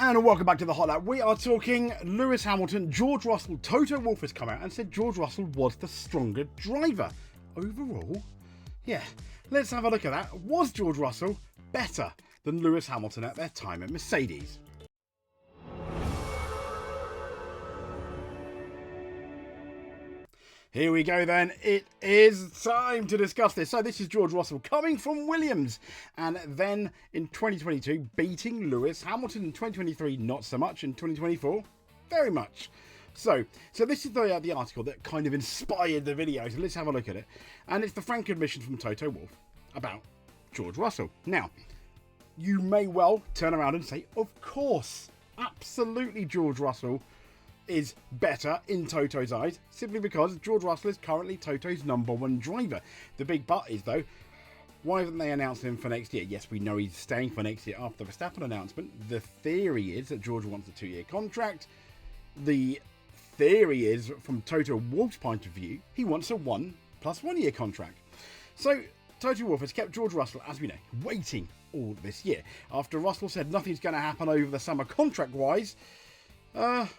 And welcome back to the Hot Lap. We are talking Lewis Hamilton, George Russell. Toto Wolf has come out and said George Russell was the stronger driver. Overall, yeah, let's have a look at that. Was George Russell better than Lewis Hamilton at their time at Mercedes? Here we go then, it is time to discuss this. So this is George Russell coming from Williams and then in 2022 beating Lewis Hamilton. In 2023 not so much, in 2024 very much. So this is the article that kind of inspired the video, so let's have a look at it. And it's the frank admission from Toto Wolf about George Russell. Now, you may well turn around and say, of course, absolutely George Russell is better in Toto's eyes, simply because George Russell is currently Toto's #1 driver. The big but is, though, why haven't they announced him for next year? Yes, we know he's staying for next year after the Verstappen announcement. The theory is that George wants a 2-year contract. The theory is, from Toto Wolf's point of view, he wants a 1 + 1 year contract. So Toto Wolf has kept George Russell, as we know, waiting all this year. After Russell said nothing's going to happen over the summer contract-wise,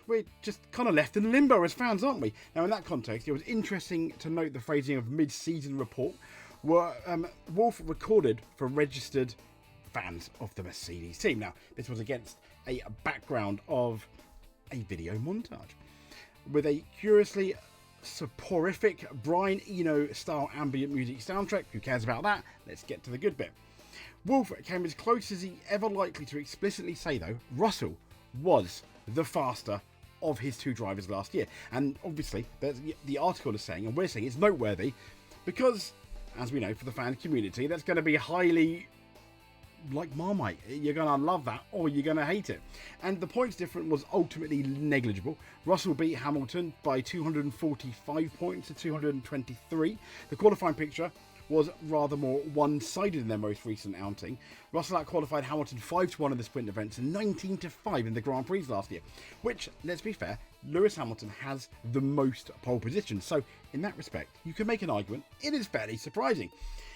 we're just kind of left in limbo as fans, aren't we? Now, in that context, it was interesting to note the phrasing of mid-season report, where Wolf recorded for registered fans of the Mercedes team. Now, this was against a background of a video montage with a curiously soporific Brian Eno-style ambient music soundtrack. Who cares about that? Let's get to the good bit. Wolf came as close as he ever likely to explicitly say, though, Russell was the faster of his two drivers last year. And obviously, the article is saying, and we're saying it's noteworthy, because, as we know, for the fan community, that's going to be highly like Marmite. You're going to love that or you're going to hate it. And the points difference was ultimately negligible. Russell beat Hamilton by 245 points to 223. The qualifying picture was rather more one-sided in their most recent outing. Russell out-qualified Hamilton 5-1 in the sprint events and 19-5 in the Grand Prix last year, which, let's be fair, Lewis Hamilton has the most pole positions. So, in that respect, you can make an argument it is fairly surprising.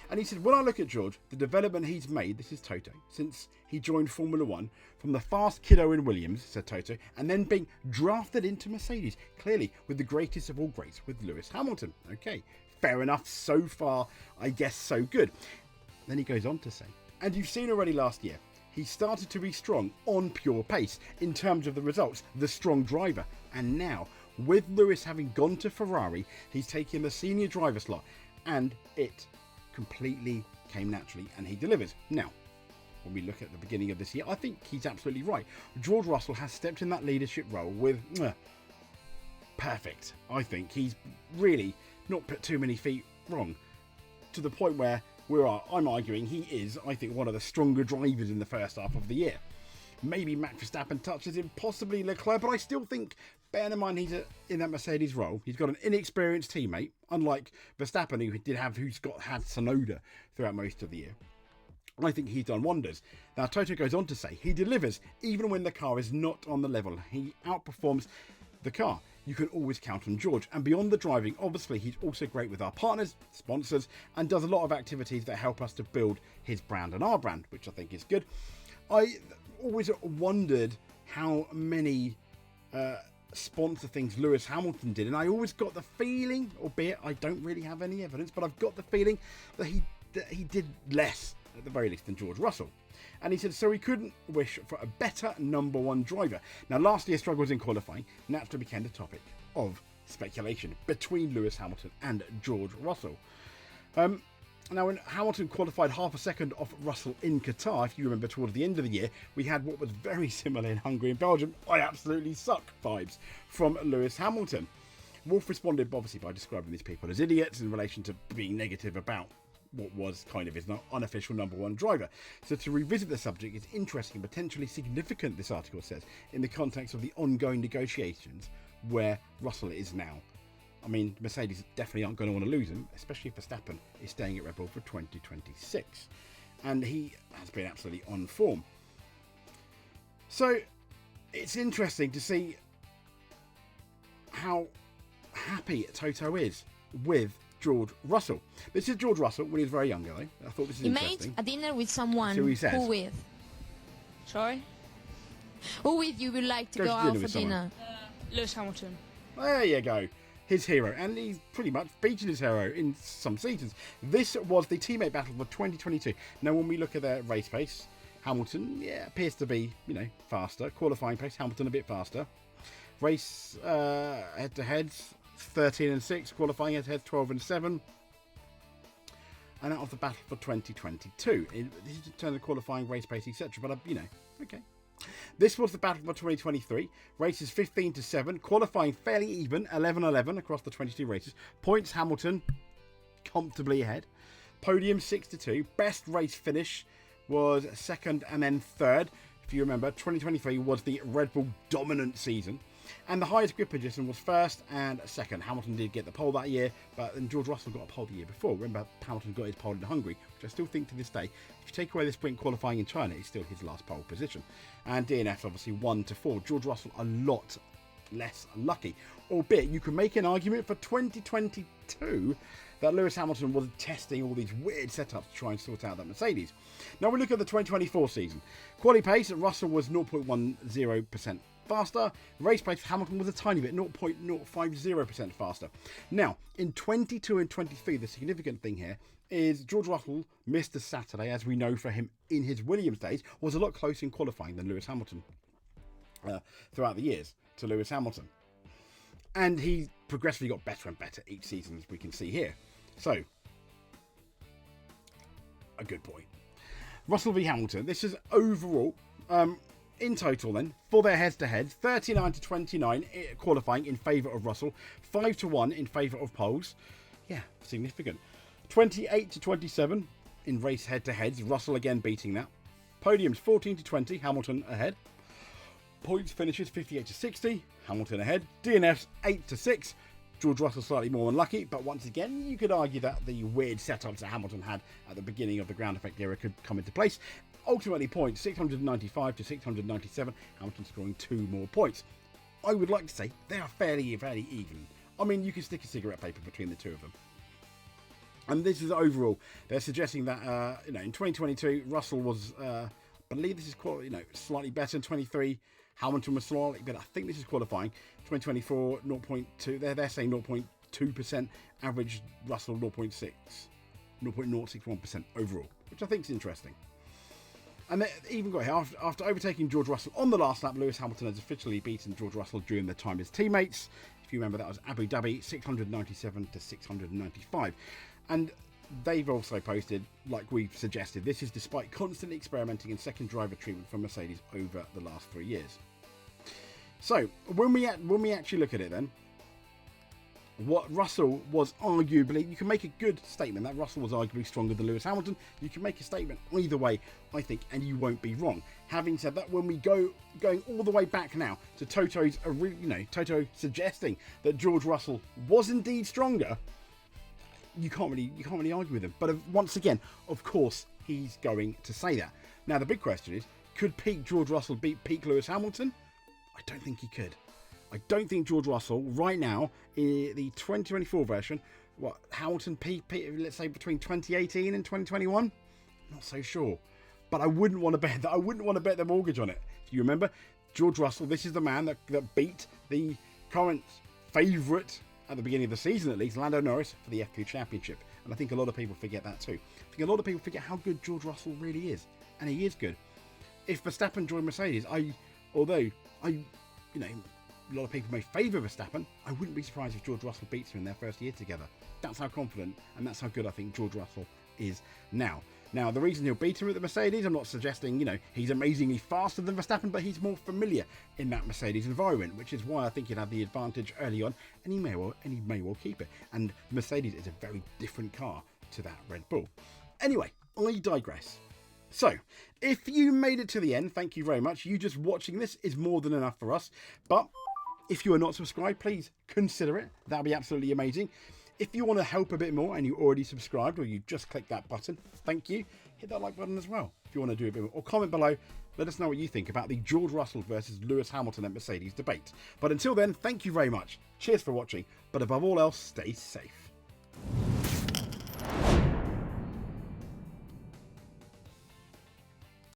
And he said, when I look at George, the development he's made, this is Toto, since he joined Formula One, from the fast kiddo in Williams, said Toto, and then being drafted into Mercedes, clearly with the greatest of all greats, with Lewis Hamilton. Okay, fair enough, so far, I guess so good. Then he goes on to say, and you've seen already last year, he started to be strong on pure pace, in terms of the results, the strong driver. And now, with Lewis having gone to Ferrari, he's taken the senior driver slot, and it completely came naturally, and he delivers. Now, when we look at the beginning of this year, I think he's absolutely right. George Russell has stepped in that leadership role with perfect. I think he's really not put too many feet wrong, to the point where I'm arguing he is, I think, one of the stronger drivers in the first half of the year. Maybe Max Verstappen touches him, possibly Leclerc, but I still think, bearing in mind he's in that Mercedes role, he's got an inexperienced teammate, unlike Verstappen, who's had Tsunoda throughout most of the year. I think he's done wonders. Now, Toto goes on to say he delivers even when the car is not on the level. He outperforms the car. You can always count on George. And beyond the driving, obviously, he's also great with our partners, sponsors, and does a lot of activities that help us to build his brand and our brand, which I think is good. I always wondered how many sponsor things Lewis Hamilton did, and I always got the feeling, albeit I don't really have any evidence, but I've got the feeling that he did less, at the very least, than George Russell. And he said so he couldn't wish for a better #1 driver. Now, last year's struggles in qualifying naturally became the topic of speculation between Lewis Hamilton and George Russell. Now, when Hamilton qualified half a second off Russell in Qatar, if you remember, towards the end of the year, we had what was very similar in Hungary and Belgium, I absolutely suck vibes from Lewis Hamilton. Wolf responded, obviously, by describing these people as idiots in relation to being negative about what was kind of his unofficial #1 driver. So to revisit the subject is interesting and potentially significant, this article says, in the context of the ongoing negotiations where Russell is now. I mean, Mercedes definitely aren't going to want to lose him, especially if Verstappen is staying at Red Bull for 2026. And he has been absolutely on form. So it's interesting to see how happy Toto is with George Russell. This is George Russell when he was very young, though. I thought this is interesting. He made a dinner with someone. So he says. Who with? Sorry? Who with you would like to Go go to out dinner for with someone. dinner? Lewis Hamilton. There you go. His hero. And he's pretty much beaten his hero in some seasons. This was the teammate battle for 2022. Now, when we look at their race pace, Hamilton, yeah, appears to be, faster. Qualifying pace, Hamilton a bit faster. Race head-to-heads, 13 and 6. Qualifying head-to-heads, 12 and 7. And out of the battle for 2022. This is in terms of qualifying, race pace, etc. But, okay. This was the battle for 2023. Races 15 to 7. Qualifying fairly even, 11-11 across the 22 races. Points, Hamilton comfortably ahead. Podium 6 to 2. Best race finish was second and then third. If you remember, 2023 was the Red Bull dominant season. And the highest grid position was first and second. Hamilton did get the pole that year, but then George Russell got a pole the year before. Remember, Hamilton got his pole in Hungary, which I still think to this day, if you take away the sprint qualifying in China, it's still his last pole position. And DNF obviously 1 to 4. George Russell a lot less lucky. Albeit, you can make an argument for 2022 that Lewis Hamilton was testing all these weird setups to try and sort out that Mercedes. Now we look at the 2024 season. Quali pace, Russell was 0.10% faster. Race pace for Hamilton was a tiny bit, 0.050% faster. Now, in 22 and 23, the significant thing here is George Russell missed a Saturday, as we know for him in his Williams days, was a lot closer in qualifying than Lewis Hamilton throughout the years to Lewis Hamilton. And he progressively got better and better each season, as we can see here. So, a good point. Russell v Hamilton. This is overall, in total then, for their heads-to-heads, 39 to 29 qualifying in favour of Russell, 5 to 1 in favour of poles. Yeah, significant. 28 to 27 in race head-to-heads, Russell again beating that. Podiums 14 to 20, Hamilton ahead. Points finishes 58 to 60, Hamilton ahead. DNFs 8 to 6, George Russell slightly more unlucky, but once again, you could argue that the weird setups that Hamilton had at the beginning of the ground effect era could come into place. Ultimately, points 695 to 697, Hamilton scoring 2 more points. I would like to say they are fairly even. I mean, you can stick a cigarette paper between the two of them. And this is overall, they're suggesting that, in 2022, Russell was, I believe this is slightly better in 23. Hamilton was slightly better. I think this is qualifying. 2024, 0.2. They're saying 0.2%. Average Russell 0.61% overall, which I think is interesting. And they even got here, after overtaking George Russell on the last lap, Lewis Hamilton has officially beaten George Russell during the time as teammates. If you remember, that was Abu Dhabi, 697 to 695. And they've also posted, like we've suggested, this is despite constantly experimenting in second driver treatment from Mercedes over the last 3 years. So, when we actually look at it then, what Russell was arguably, you can make a good statement that Russell was arguably stronger than Lewis Hamilton. You can make a statement either way, I think, and you won't be wrong. Having said that, when we going all the way back now to Toto's, Toto suggesting that George Russell was indeed stronger, you can't really argue with him. But once again, of course, he's going to say that. Now, the big question is, could peak George Russell beat peak Lewis Hamilton? I don't think he could. I don't think George Russell, right now, in the 2024 version, Hamilton peak, let's say between 2018 and 2021? Not so sure. But I wouldn't want to bet that. I wouldn't want to bet the mortgage on it. Do you remember? George Russell, this is the man that beat the current favourite, at the beginning of the season at least, Lando Norris for the F2 Championship. And I think a lot of people forget that too. I think a lot of people forget how good George Russell really is. And he is good. If Verstappen joined Mercedes, although a lot of people may favour Verstappen, I wouldn't be surprised if George Russell beats him in their first year together. That's how confident and that's how good I think George Russell is now. Now, the reason he'll beat him at the Mercedes, I'm not suggesting, he's amazingly faster than Verstappen, but he's more familiar in that Mercedes environment, which is why I think he'd have the advantage early on, and he may well keep it. And Mercedes is a very different car to that Red Bull. Anyway, I digress. So, if you made it to the end, thank you very much. You just watching this is more than enough for us. But if you are not subscribed, please consider it. That would be absolutely amazing. If you want to help a bit more and you already subscribed or you just click that button, thank you. Hit that like button as well if you want to do a bit more. Or comment below. Let us know what you think about the George Russell versus Lewis Hamilton at Mercedes debate. But until then, thank you very much. Cheers for watching. But above all else, stay safe.